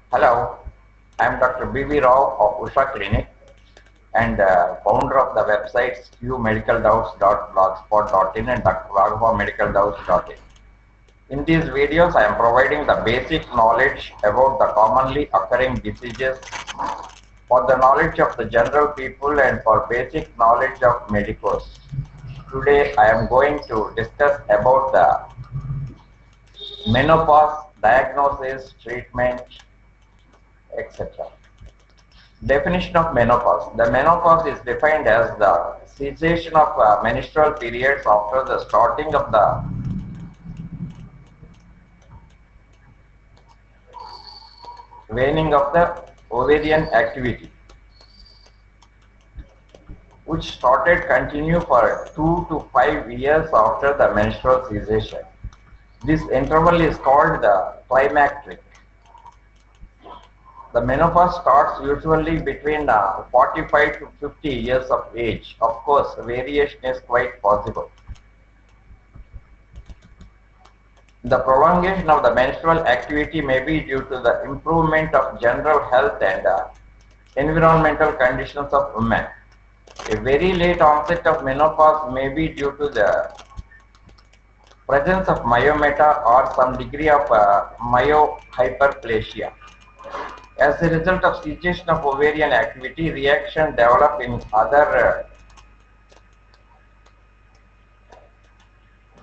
Hello, I am Dr. B.V. Rao of Usha Clinic and founder of the websites qmedicaldoubts.blogspot.in and drraghavamedicaldoubts.in. In these videos, I am providing the basic knowledge about the commonly occurring diseases for the knowledge of the general people and for basic knowledge of medicos. Today, I am going to discuss about the menopause, diagnosis, treatment, etc. Definition of menopause. The menopause is defined as the cessation of menstrual periods after the starting of the waning of the ovarian activity, which started continue for 2 to 5 years after the menstrual cessation. This interval is called the climacteric. The menopause starts usually between 45 to 50 years of age. Of course, variation is quite possible. The prolongation of the menstrual activity may be due to the improvement of general health and environmental conditions of women. A very late onset of menopause may be due to the presence of myometa or some degree of myohyperplasia. As a result of cessation of ovarian activity, reaction develop in other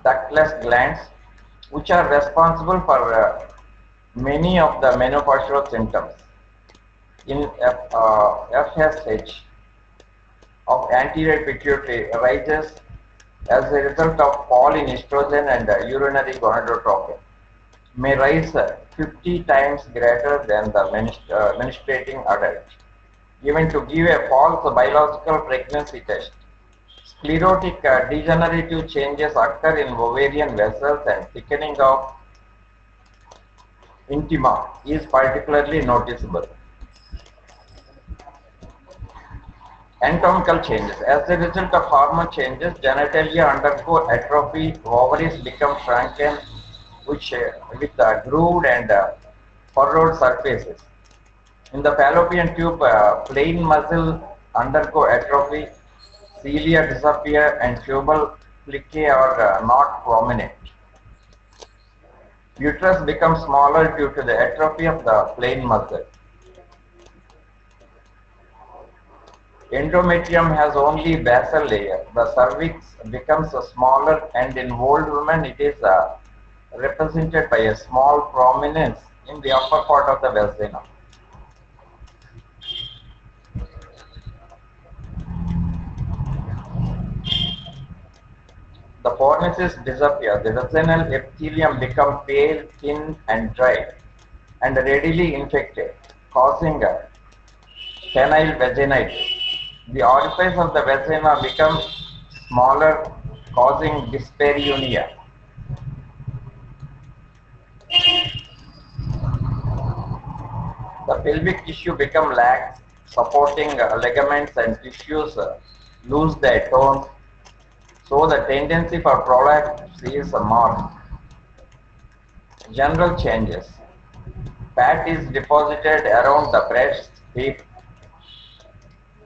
ductless glands, which are responsible for many of the menopausal symptoms. In FSH of anterior pituitary rises as a result of fall in estrogen and urinary gonadotropin, may rise 50 times greater than the menstruating adult. Even to give a false biological pregnancy test. Sclerotic degenerative changes occur in ovarian vessels and thickening of intima is particularly noticeable. Anatomical changes. As a result of hormone changes, genitalia undergo atrophy, ovaries become shrunken, which with grooved and furrowed surfaces. In the fallopian tube, plain muscle undergo atrophy, cilia disappear, and tubal plicae are not prominent. Uterus becomes smaller due to the atrophy of the plain muscle. Endometrium has only basal layer. The cervix becomes smaller, and in old women it is represented by a small prominence in the upper part of the vagina. The fornices disappear. The vaginal epithelium becomes pale, thin, and dry, and readily infected, causing penile vaginitis. The orifice of the vagina becomes smaller, causing dyspareunia. The pelvic tissue becomes lax, supporting ligaments and tissues lose their tone, so the tendency for prolapse is marked. General changes. Fat is deposited around the breast, hip,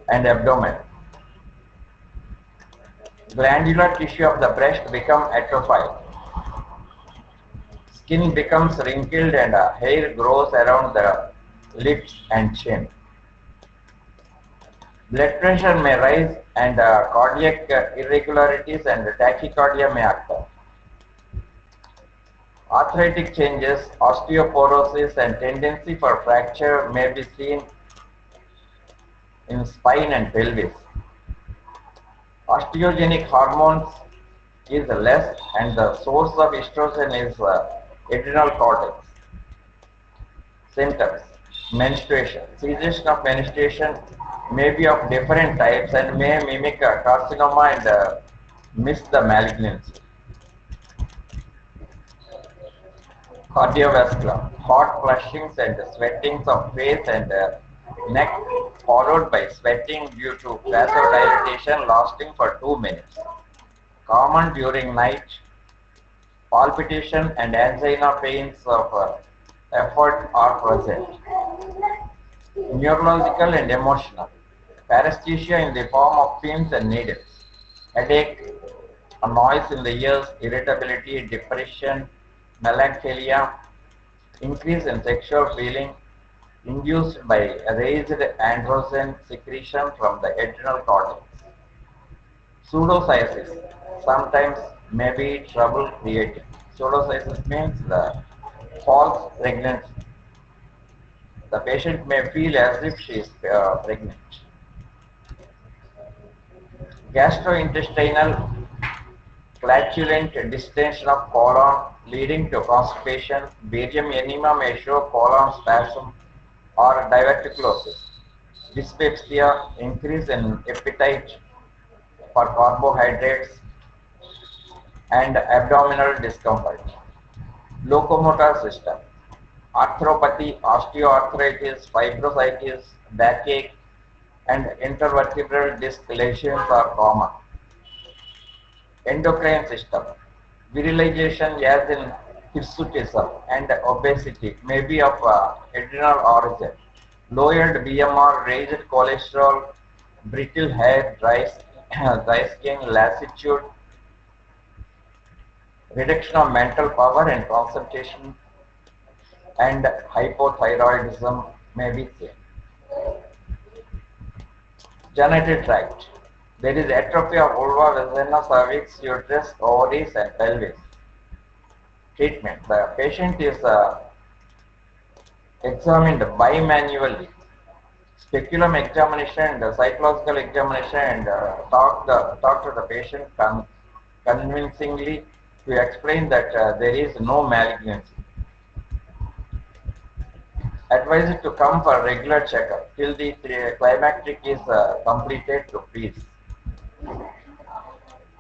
and abdomen. Glandular tissue of the breast becomes atrophied. Skin becomes wrinkled and hair grows around the lips and chin. Blood pressure may rise and cardiac irregularities and tachycardia may occur. Arthritic changes, osteoporosis, and tendency for fracture may be seen in spine and pelvis. Osteogenic hormones is less and the source of estrogen is adrenal cortex. Symptoms. Menstruation. Cessation of menstruation may be of different types and may mimic a carcinoma and miss the malignancy. Cardiovascular. Hot flushings and sweatings of face and neck followed by sweating due to vasodilatation lasting for 2 minutes. Common during night. Palpitation and angina pains of effort are present. Neurological and emotional. Paresthesia in the form of pins and needles. Headache, a noise in the ears, irritability, depression, melancholia, increase in sexual feeling induced by raised androgen secretion from the adrenal cortex. Pseudocyesis sometimes may be trouble creating. Pseudocyesis means the false pregnancy. The patient may feel as if she is pregnant. Gastrointestinal flatulent distension of colon leading to constipation. Barium enema may show colon spasm or diverticulosis. Dyspepsia, increase in appetite for carbohydrates and abdominal discomfort. Locomotor system. Arthropathy, osteoarthritis, fibrositis, backache, and intervertebral disc lesions are common. Endocrine system. Virilization as in hirsutism and obesity may be of adrenal origin. Lowered BMR, raised cholesterol, brittle hair, dry skin, lassitude, reduction of mental power and concentration, and hypothyroidism may be seen. Genital tract. There is atrophy of vulva, vagina, cervix, uterus, ovaries, and pelvis. Treatment. The patient is examined bimanually. Speculum examination and psychological examination, and talk to the patient convincingly to explain that there is no malignancy. Advised to come for regular checkup till the climacteric is completed to freeze.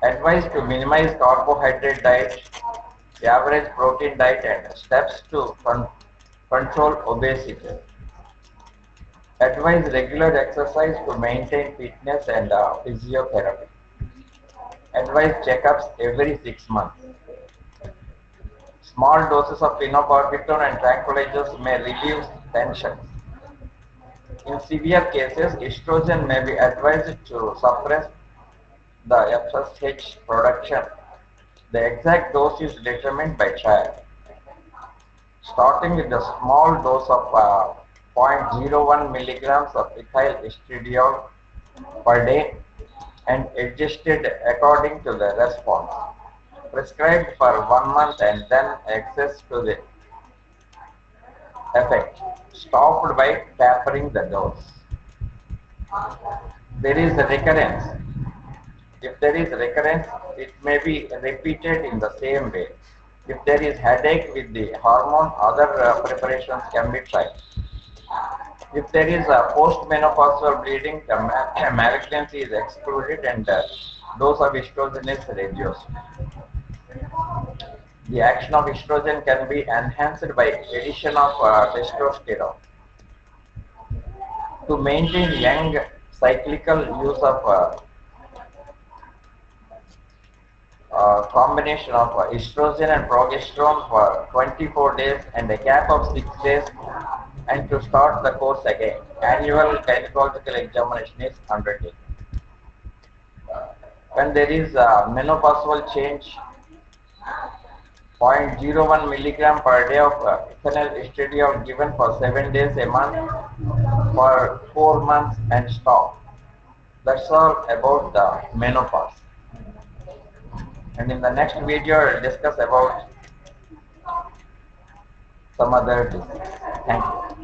Advised to minimize carbohydrate diet, average protein diet, and steps to control obesity. Advise regular exercise to maintain fitness and physiotherapy. Advise checkups every 6 months. Small doses of phenobarbital and tranquilizers may reduce tension. In severe cases, estrogen may be advised to suppress the FSH production. The exact dose is determined by child. Starting with a small dose of 0.01 milligrams of ethyl estradiol per day and adjusted according to the response. Prescribed for 1 month and then access to the effect. Stopped by tapering the dose. There is a recurrence. If there is recurrence, it may be repeated in the same way. If there is headache with the hormone, other preparations can be tried. If there is a postmenopausal bleeding, the malignancy is excluded and the dose of estrogen is reduced. The action of estrogen can be enhanced by addition of testosterone. To maintain young cyclical use of combination of estrogen and progesterone for 24 days and a gap of 6 days, and to start the course again. Annual gynecological examination is undertaken. When there is a menopausal change, 0.01 milligram per day of ethyl estradiol given for 7 days a month for 4 months and stop. That's all about the menopause. And in the next video, I will discuss about some other disease. Thank you.